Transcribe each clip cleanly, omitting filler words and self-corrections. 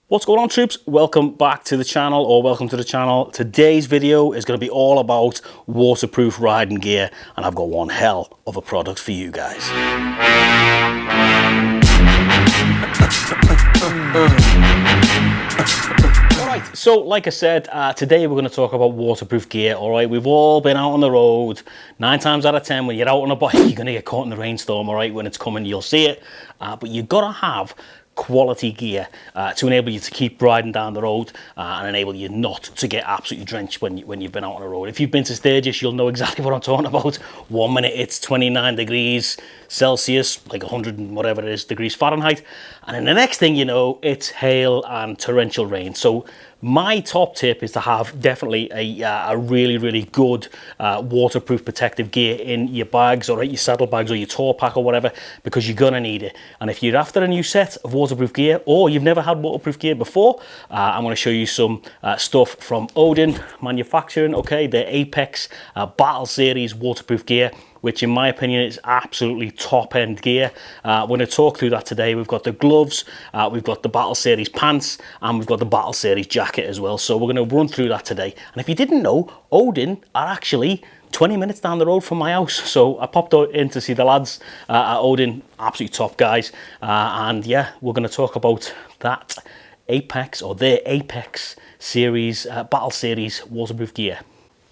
What's going on, troops? Welcome back to the channel, or welcome to the channel. Today's video is going to be all about waterproof riding gear, and I've got one hell of a product for you guys. Alright, so like I said, today we're going to talk about waterproof gear. Alright, we've all been out on the road. 9 times out of 10 when you're out on a bike, you're going to get caught in the rainstorm. Alright, when it's coming you'll see it, but you've got to have quality gear to enable you to keep riding down the road and enable you not to get absolutely drenched when you've been out on the road. If you've been to Sturgis, you'll know exactly what I'm talking about. 1 minute it's 29 degrees Celsius, like 100 and whatever it is degrees Fahrenheit, and then the next thing you know, it's hail and torrential rain. So my top tip is to have definitely a really good waterproof protective gear in your bags, or your saddlebags, or your tour pack, or whatever, because you're gonna need it. And if you're after a new set of waterproof gear, or you've never had waterproof gear before, I'm going to show you some stuff from Odin manufacturing. Okay, the Apex Battle Series waterproof gear, which in my opinion is absolutely top-end gear. We're going to talk through that today. We've got the gloves, we've got the Battle Series pants, and we've got the Battle Series jacket as well. So we're going to run through that today. And if you didn't know, Odin are actually 20 minutes down the road from my house. So I popped in to see the lads at Odin, absolutely top guys. And yeah, we're going to talk about that Apex, or their Apex Series, Battle Series waterproof gear.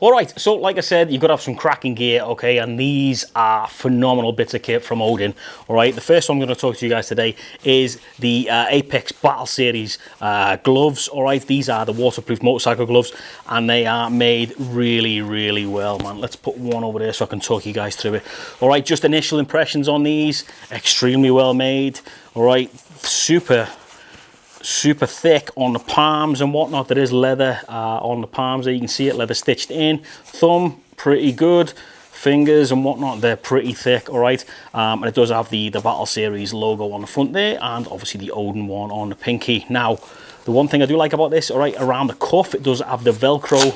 Alright, so like I said, you've got to have some cracking gear, okay, and these are phenomenal bits of kit from Odin. Alright, the first one I'm going to talk to you guys today is the Apex Battle Series gloves. Alright, these are the waterproof motorcycle gloves, and they are made really well, man. Let's put one over there so I can talk you guys through it. Alright, just initial impressions on these, extremely well made. Alright, super thick on the palms and whatnot. There is leather on the palms there, you can see it, leather stitched in. Thumb, pretty good. Fingers and whatnot, they're pretty thick. All right, and it does have the Battle Series logo on the front there, and obviously the Odin one on the pinky. Now, the one thing I do like about this, all right, around the cuff, it does have the Velcro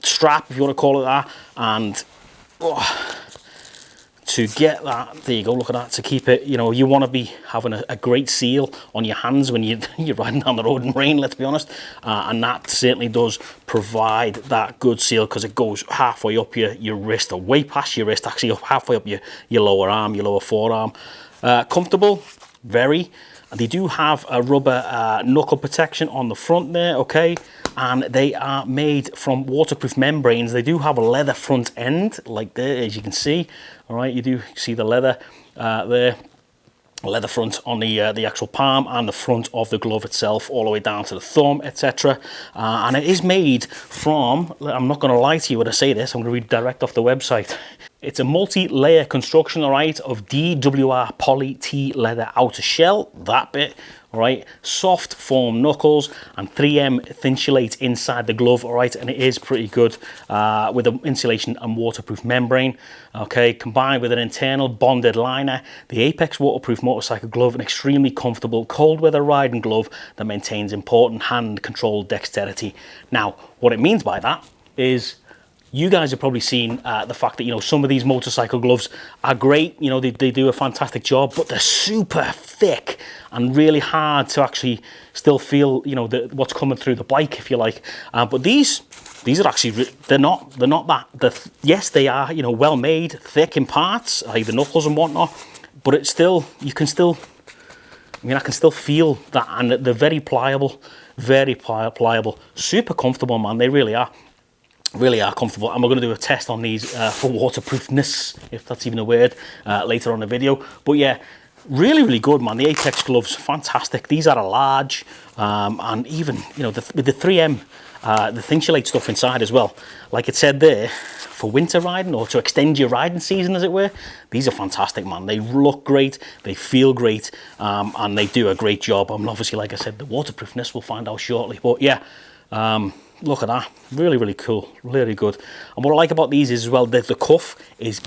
strap, if you want to call it that, and to get that, there you go, look at that, to keep it, you know, you want to be having a great seal on your hands when you're riding down the road in rain, let's be honest, and that certainly does provide that good seal, because it goes halfway up your wrist, or way past your wrist, actually halfway up your lower arm, your lower forearm. Comfortable, very. They do have a rubber knuckle protection on the front there, okay, and they are made from waterproof membranes. They do have a leather front end, like there, as you can see. All right, you do see the leather there, leather front on the actual palm and the front of the glove itself, all the way down to the thumb, etc. And it is made from, I'm not going to lie to you when I say this, I'm going to read direct off the website. It's a multi-layer construction, all right, of DWR poly T leather outer shell, that bit, all right, soft foam knuckles, and 3M Thinsulate inside the glove, all right, and it is pretty good with an insulation and waterproof membrane, okay, combined with an internal bonded liner. The Apex waterproof motorcycle glove, an extremely comfortable cold weather riding glove that maintains important hand control dexterity. Now, what it means by that is, you guys have probably seen the fact that, you know, some of these motorcycle gloves are great, you know, they do a fantastic job, but they're super thick and really hard to actually still feel, you know, what's coming through the bike, if you like. But these are actually, they're not that, yes, they are, you know, well made, thick in parts, like the knuckles and whatnot, but it's still, you can still, I mean, I can still feel that, and they're very pliable, super comfortable, man, they really are comfortable. And we're going to do a test on these for waterproofness, if that's even a word, later on in the video. But yeah, really good, man. The Apex gloves, fantastic. These are a large, and even, you know, with the 3M the Thinsulate stuff inside as well, like it said there, for winter riding, or to extend your riding season, as it were. These are fantastic, man. They look great, they feel great, and they do a great job. And obviously, like I said, the waterproofness we'll find out shortly. But yeah, look at that, really cool, really good. And what I like about these is as well that the cuff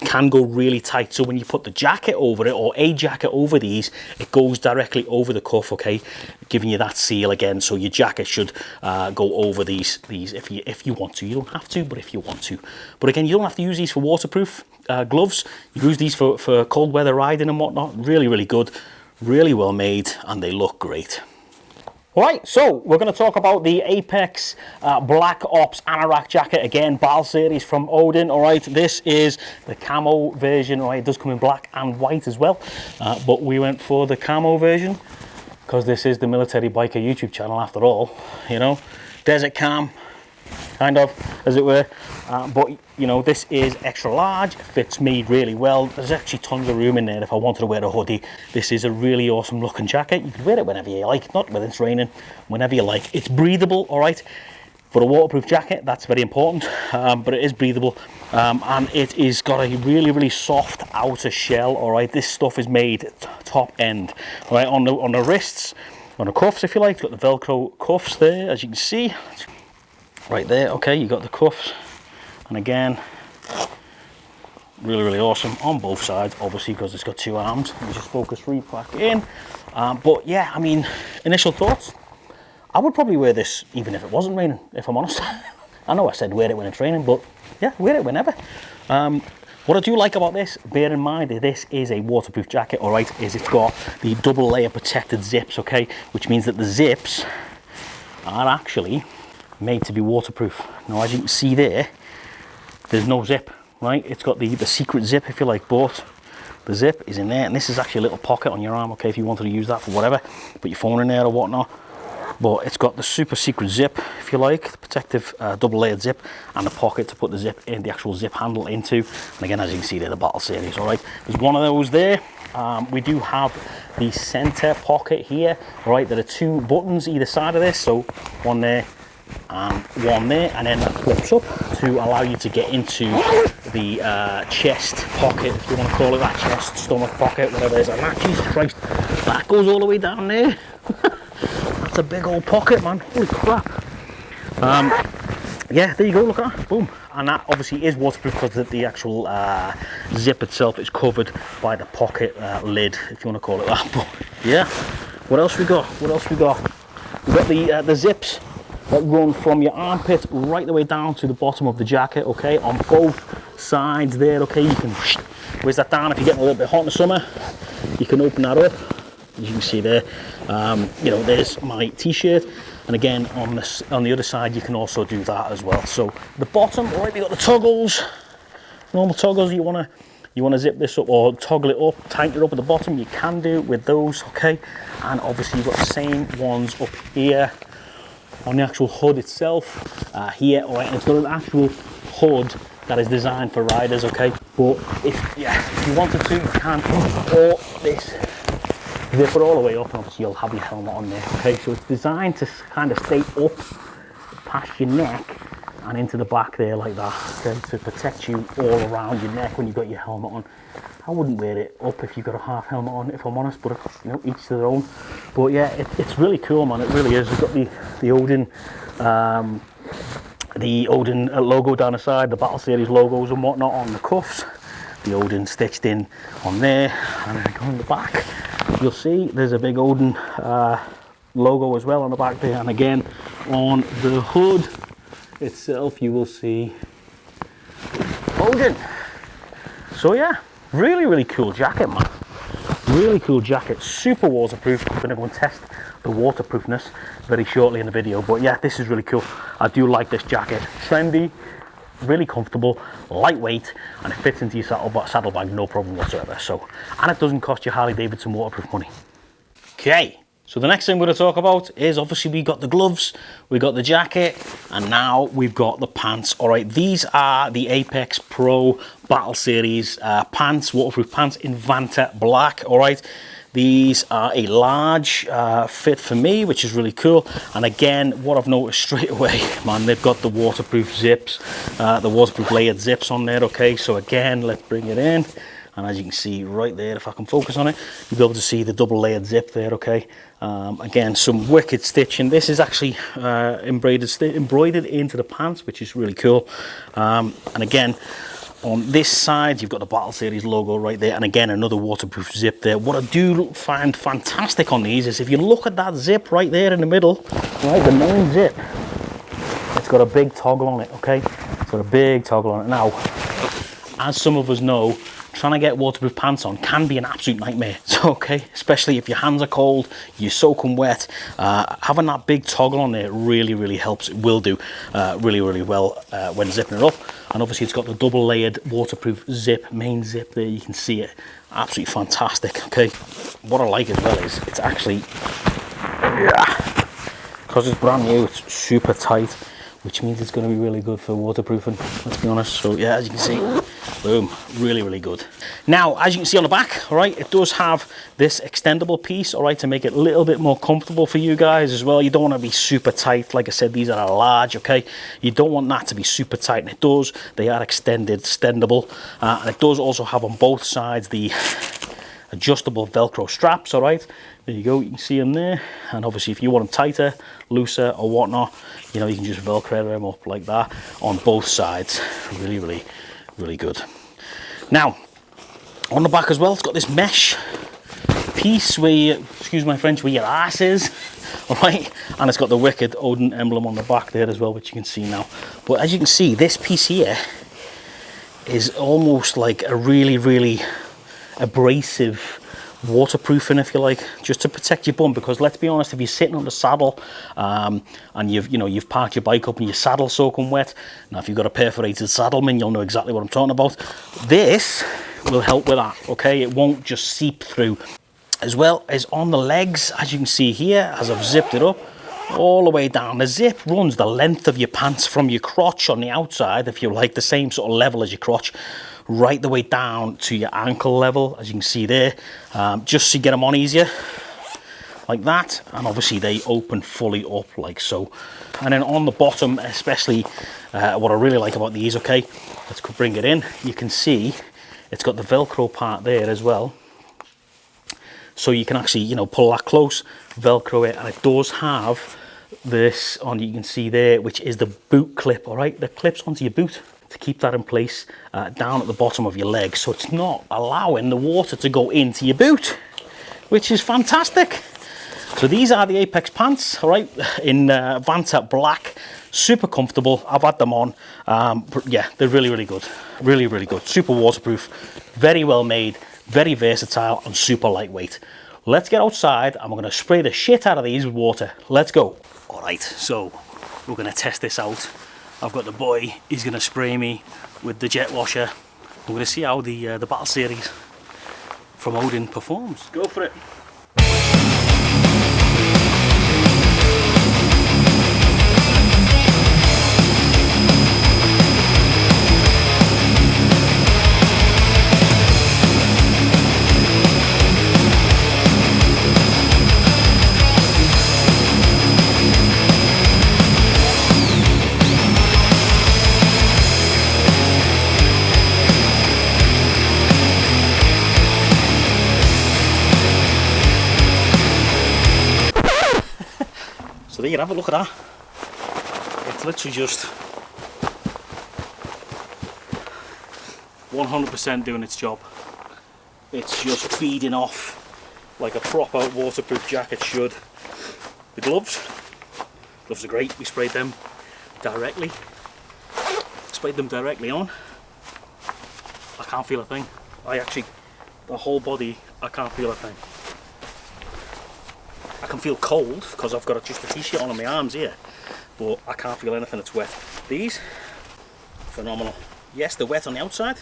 can go really tight, so when you put the jacket over it, or a jacket over these, it goes directly over the cuff, okay, giving you that seal again. So your jacket should go over these if you want to. You don't have to, but if you want to. But again, you don't have to use these for waterproof gloves. You use these for cold weather riding and whatnot. Really good, really well made, and they look great. Alright, so we're going to talk about the Apex Black Ops Anorak jacket, again, Battle Series from Odin. Alright, this is the camo version. Alright, it does come in black and white as well, but we went for the camo version because this is the Military Biker YouTube channel after all, you know, desert cam, kind of, as it were. But you know, this is extra large, fits me really well. There's actually tons of room in there if I wanted to wear a hoodie. This is a really awesome looking jacket. You can wear it whenever you like, not when it's raining, whenever you like. It's breathable, all right. For a waterproof jacket, that's very important, but it is breathable, and it is got a really soft outer shell. All right, this stuff is made top end. All right, on the wrists, on the cuffs, if you like, it's got the Velcro cuffs there, as you can see. Right there, okay, you got the cuffs, and again, really awesome on both sides, obviously, because it's got two arms. You just focus right back in. But yeah, I mean, initial thoughts, I would probably wear this even if it wasn't raining, if I'm honest. I know I said wear it when it's raining, but yeah, wear it whenever. What I do like about this, bear in mind this is a waterproof jacket, all right, is it's got the double layer protected zips, okay, which means that the zips are actually made to be waterproof. Now, as you can see there's no zip, right? It's got the secret zip, if you like, but the zip is in there, and this is actually a little pocket on your arm, okay, if you wanted to use that for whatever, put your phone in there or whatnot. But it's got the super secret zip, if you like, the protective double layered zip, and the pocket to put the zip in, the actual zip handle into. And again, as you can see there, the Battle Series, all right, there's one of those there. We do have the center pocket here, all right. There are two buttons either side of this, so one there and one there, and then that flips up to allow you to get into the chest pocket, if you want to call it that, chest, stomach pocket, whatever it is. And that, Jesus Christ, that goes all the way down there. That's a big old pocket, man, holy crap. Yeah, there you go, look at that, boom. And that obviously is waterproof because the actual zip itself is covered by the pocket lid, if you want to call it that. But yeah, what else we got? We've got the zips that run from your armpit right the way down to the bottom of the jacket, okay, on both sides there, okay. You can whiz that down if you're getting a little bit hot in the summer. You can open that up, as you can see there. You know, there's my t-shirt, and again on the other side you can also do that as well. So the bottom, all right, we got the toggles, normal toggles. You want to zip this up or toggle it up, tighten it up at the bottom, you can do with those, okay. And obviously you've got the same ones up here on the actual hood itself, here, all right, and it's got an actual hood that is designed for riders, okay. But if you wanted to, you can or this, zip it all the way up, and obviously you'll have your helmet on there, okay. So it's designed to kind of stay up past your neck and into the back there like that, okay, to protect you all around your neck when you've got your helmet on. I wouldn't wear it up if you've got a half helmet on, if I'm honest, but you know, each to their own. But yeah, it's really cool, man, it really is. We've got the Odin logo down the side, the Battle Series logos and whatnot on the cuffs, the Odin stitched in on there, and then on the back you'll see there's a big Odin logo as well on the back there, and again on the hood itself you will see Odin. So yeah, really cool jacket, man, really cool jacket, super waterproof. I'm gonna go and test the waterproofness very shortly in the video, but yeah, this is really cool. I do like this jacket, trendy, really comfortable, lightweight, and it fits into your saddlebag no problem whatsoever. So, and it doesn't cost you Harley Davidson waterproof money. Okay, so the next thing we're going to talk about is obviously we got the gloves, we got the jacket, and now we've got the pants. All right, these are the Apex Pro Battle Series pants, waterproof pants in Vanta black. All right, these are a large fit for me, which is really cool. And again, what I've noticed straight away, man, they've got the waterproof zips, the waterproof layered zips on there, okay. So again, let's bring it in. And as you can see right there, if I can focus on it, you'll be able to see the double layered zip there, okay. Again, some wicked stitching. This is actually embroidered into the pants, which is really cool. And again, on this side, you've got the Battle Series logo right there, and again, another waterproof zip there. What I do find fantastic on these is if you look at that zip right there in the middle, right, the main zip, it's got a big toggle on it, okay. It's got a big toggle on it. Now, as some of us know, trying to get waterproof pants on can be an absolute nightmare. So, okay, especially if your hands are cold, you're soaking wet, having that big toggle on there really helps. It will do really well when zipping it up. And obviously it's got the double layered waterproof zip, main zip there, you can see it. Absolutely fantastic. Okay, what I like as well is it's actually, because it's brand new, it's super tight, which means it's going to be really good for waterproofing, let's be honest. So yeah, as you can see, boom, really good. Now, as you can see on the back, all right, it does have this extendable piece, all right, to make it a little bit more comfortable for you guys as well. You don't want to be super tight. Like I said, these are large, okay? You don't want that to be super tight, and it does. They are extendable, and it does also have on both sides the adjustable Velcro straps, all right? There you go, you can see them there. And obviously if you want them tighter, looser or whatnot, you know, you can just Velcro them up like that on both sides. Really good. Now, on the back as well, it's got this mesh piece where you, excuse my French, where your ass is, all right? And it's got the wicked Odin emblem on the back there as well, which you can see now. But as you can see, this piece here is almost like a really abrasive waterproofing, if you like, just to protect your bum. Because let's be honest, if you're sitting on the saddle and you've parked your bike up and your saddle soaking wet, now if you've got a perforated saddleman, you'll know exactly what I'm talking about. This will help with that, okay? It won't just seep through. As well as on the legs, as you can see here, as I've zipped it up all the way down, the zip runs the length of your pants from your crotch on the outside, if you like, the same sort of level as your crotch, right the way down to your ankle level, as you can see there, just to get them on easier, like that. And obviously they open fully up like so. And then on the bottom, especially, what I really like about these, okay, let's bring it in, you can see it's got the Velcro part there as well, so you can actually, you know, pull that close, Velcro it, and it does have this on, you can see there, which is the boot clip, all right, that clips onto your boot to keep that in place down at the bottom of your leg, so it's not allowing the water to go into your boot, which is fantastic. So these are the Apex pants, all right, in Vanta black, super comfortable. I've had them on. Yeah, they're really good, really good, super waterproof, very well made, very versatile and super lightweight. Let's get outside and we're going to spray the shit out of these with water. Let's go. All right, so we're going to test this out. I've got the boy, he's going to spray me with the jet washer. We're going to see how the battle series from Odin performs. Go for it. So there you have a look at that. It's literally just 100% doing its job. It's just feeding off like a proper waterproof jacket should. The gloves are great. We sprayed them directly. Sprayed them directly on. I can't feel a thing. The whole body, I can't feel a thing. I can feel cold because I've got just a t-shirt on my arms here, but I can't feel anything that's wet. These, phenomenal. Yes, they're wet on the outside,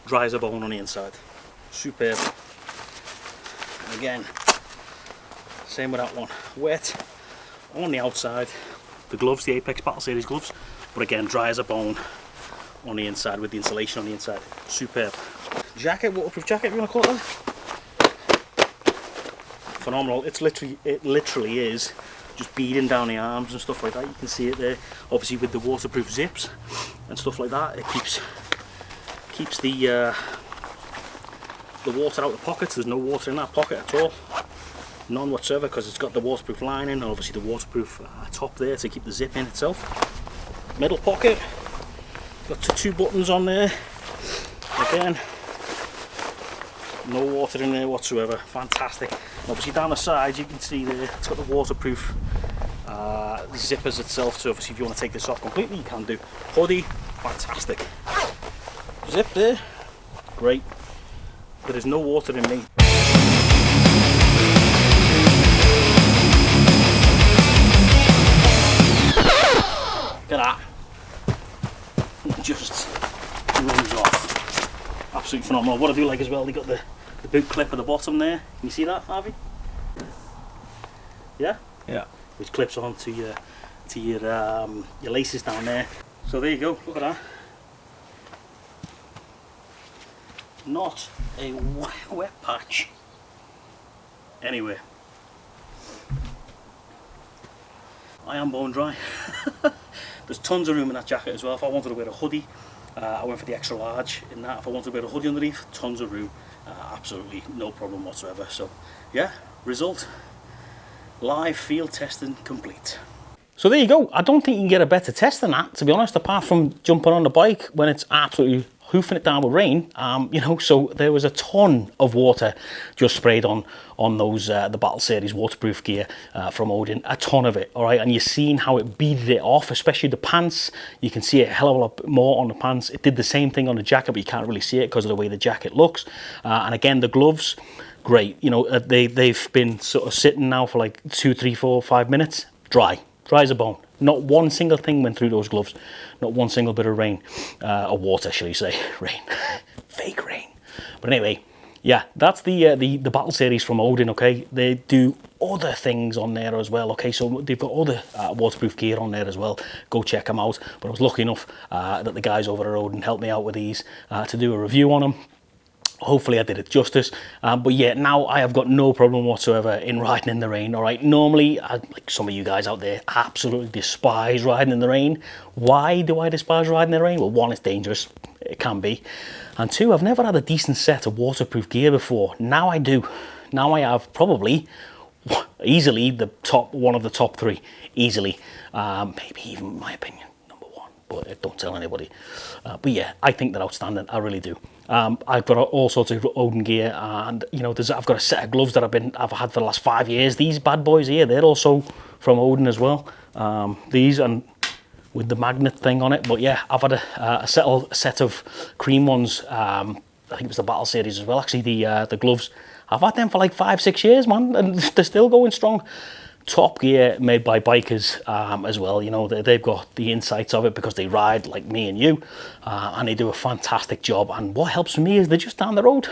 dry as a bone on the inside. Superb. Again, same with that one. Wet on the outside. The gloves, the Apex Battle Series gloves, but again, dry as a bone on the inside with the insulation on the inside. Superb. Jacket, waterproof jacket, if you want to call it that. Phenomenal. It literally is just beading down the arms and stuff like that. You can see it there. Obviously with the waterproof zips and stuff like that, it keeps the water out of the pockets. There's no water in that pocket at all, none whatsoever, because it's got the waterproof lining and obviously the waterproof top there to keep the zip in itself. Middle pocket, got two buttons on there. Again, no water in there whatsoever. Fantastic. Obviously down the sides you can see there it's got the waterproof zippers itself, so obviously if you want to take this off completely you can do. Hoodie, fantastic. Zip there, great. There is no water in me. Look at that. It just runs off. Absolutely phenomenal. What I do like as well, they got the boot clip at the bottom there. Can you see that, Harvey? Yeah? Yeah. Which clips onto your laces down there. So there you go, look at that. Not a wet patch anyway. I am bone dry. There's tons of room in that jacket as well. If I wanted to wear a hoodie, I went for the extra large in that. If I wanted to wear a hoodie underneath, tons of room. Absolutely no problem whatsoever. So yeah, result. Live field testing complete. So there you go. I don't think you can get a better test than that, to be honest, apart from jumping on the bike when it's absolutely hoofing it down with rain. You know, so there was a ton of water just sprayed on those the Battle Series waterproof gear from Odin, a ton of it. All right, and you're seeing how it beaded it off, especially the pants. You can see it a hell of a lot more on the pants. It did the same thing on the jacket, but you can't really see it because of the way the jacket looks. And again, the gloves, great. You know, they've been sort of sitting now for like 2, 3, 4, 5 minutes, dry as a bone. Not one single thing went through those gloves. Not one single bit of rain. Or water, shall you say. Rain. Fake rain. But anyway, yeah, that's the Battle Series from Odin, okay? They do other things on there as well, okay? So they've got other waterproof gear on there as well. Go check them out. But I was lucky enough that the guys over at Odin helped me out with these to do a review on them. Hopefully I did it justice, but yeah, now I have got no problem whatsoever in riding in the rain. All right, normally, like some of you guys out there, absolutely despise riding in the rain. Why do I despise riding in the rain? Well, one, it's dangerous, it can be, and two, I've never had a decent set of waterproof gear before. Now I do. Now I have probably easily one of the top 3, easily, maybe even in my opinion. But don't tell anybody. But yeah, I think they're outstanding. I really do. I've got all sorts of Odin gear, and you know, I've got a set of gloves that I've had for the last 5 years. These bad boys here, they're also from Odin as well. These and with the magnet thing on it. But yeah, I've had a set of cream ones. I think it was the Battle Series as well. Actually, the gloves. I've had them for like 5, 6 years, man, and they're still going strong. Top gear made by bikers as well. You know, they've got the insights of it because they ride like me and you, and they do a fantastic job. And what helps for me is they're just down the road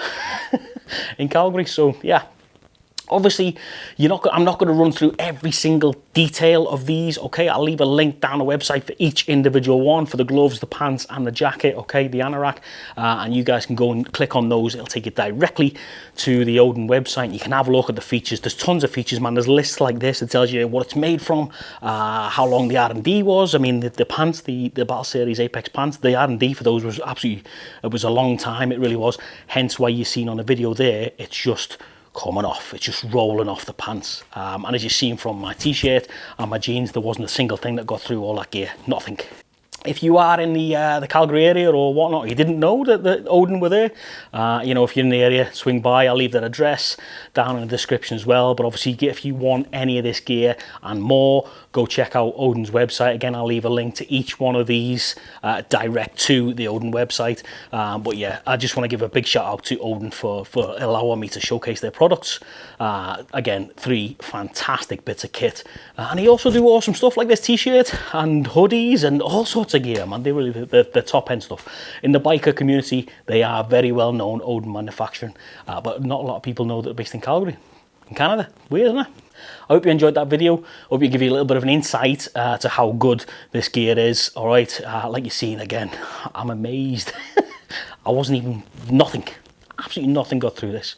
in Calgary. So yeah, obviously I'm not going to run through every single detail of these, okay? I'll leave a link down the website for each individual one, for the gloves, the pants and the jacket, okay, the Anorak, and you guys can go and click on those. It'll take you directly to the Odin website. You can have a look at the features. There's tons of features, man. There's lists like this that tells you what it's made from, how long the R&D was. I mean, the pants, the Battle Series Apex pants, the R&D for those was absolutely, it was a long time, it really was. Hence why you're seeing on the video there, it's just coming off, it's just rolling off the pants, and as you've seen from my t-shirt and my jeans, there wasn't a single thing that got through all that gear, nothing. If you are in the Calgary area or whatnot, you didn't know that Odin were there, you know, if you're in the area, swing by. I'll leave their address down in the description as well. But obviously, if you want any of this gear and more, go check out Odin's website. Again, I'll leave a link to each one of these direct to the Odin website. But yeah, I just want to give a big shout out to Odin for allowing me to showcase their products. Again, 3 fantastic bits of kit. And he also do awesome stuff like this t-shirt and hoodies and all sorts of gear, man. They really the top end stuff. In the biker community, they are very well known, Odin manufacturing. But not a lot of people know that they're based in Calgary, in Canada. Weird, isn't it? I hope you enjoyed that video. Hope you give you a little bit of an insight to how good this gear is. All right, like you've seen again, I'm amazed. I wasn't even nothing. Absolutely nothing got through this.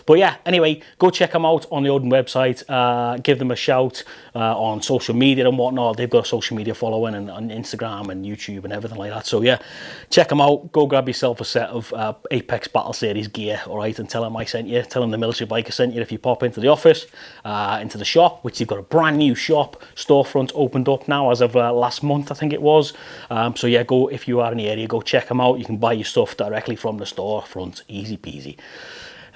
But yeah, anyway, go check them out on the Odin website. Give them a shout on social media and whatnot. They've got a social media following and on Instagram and YouTube and everything like that. So yeah, check them out. Go grab yourself a set of Apex Battle Series gear, all right, and tell them I sent you. Tell them the Military Biker sent you if you pop into the office, into the shop, which they've got a brand new shop storefront opened up now as of last month, I think it was. So yeah, go, if you are in the area, go check them out. You can buy your stuff directly from the storefront, easy peasy.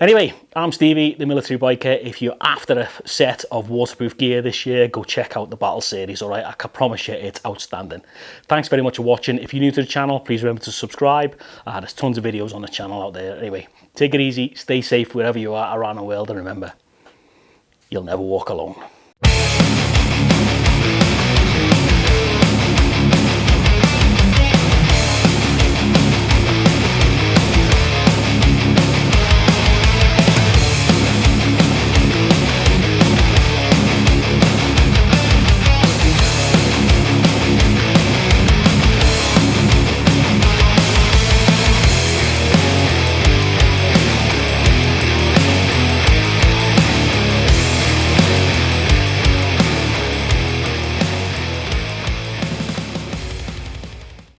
Anyway, I'm Stevie, the military biker. If you're after a set of waterproof gear this year, go check out the Battle series, all right? I can promise you it's outstanding. Thanks very much for watching. If you're new to the channel, please remember to subscribe. There's tons of videos on the channel out there. Anyway, take it easy, stay safe wherever you are around the world, and remember, you'll never walk alone.